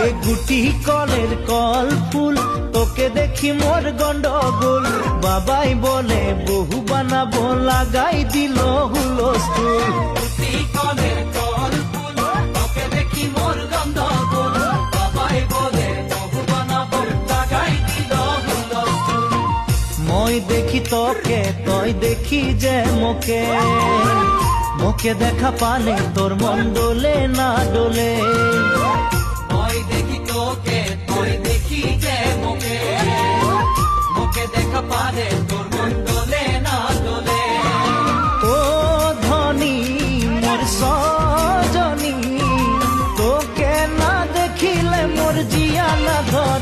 এ গুটি কলের কল ফুল, তোকে দেখি মোর গন্ডগোল। বাবাই বলে বহু বানাবো, লাগাই দিল হুলস্থুল। গুটি কলের কল ফুল, তোকে দেখি মোর গন্ডগোল। বাবাই বলে বহু বানাবো, লাগাই দিল হুলস্থুল। মই দেখি তোকে, তই দেখি যে মোকে, মোকে দেখা পানে তোর মন ডোলে না ডোলে। মই দেখি তোকে, তুই দেখি যে মোকে, মোকে দেখা পারে তোর মন ডোলে না ডোলে। ও ধনী মোর সজনী, তোকে না দেখিলে মোর জিয়া না ধরে।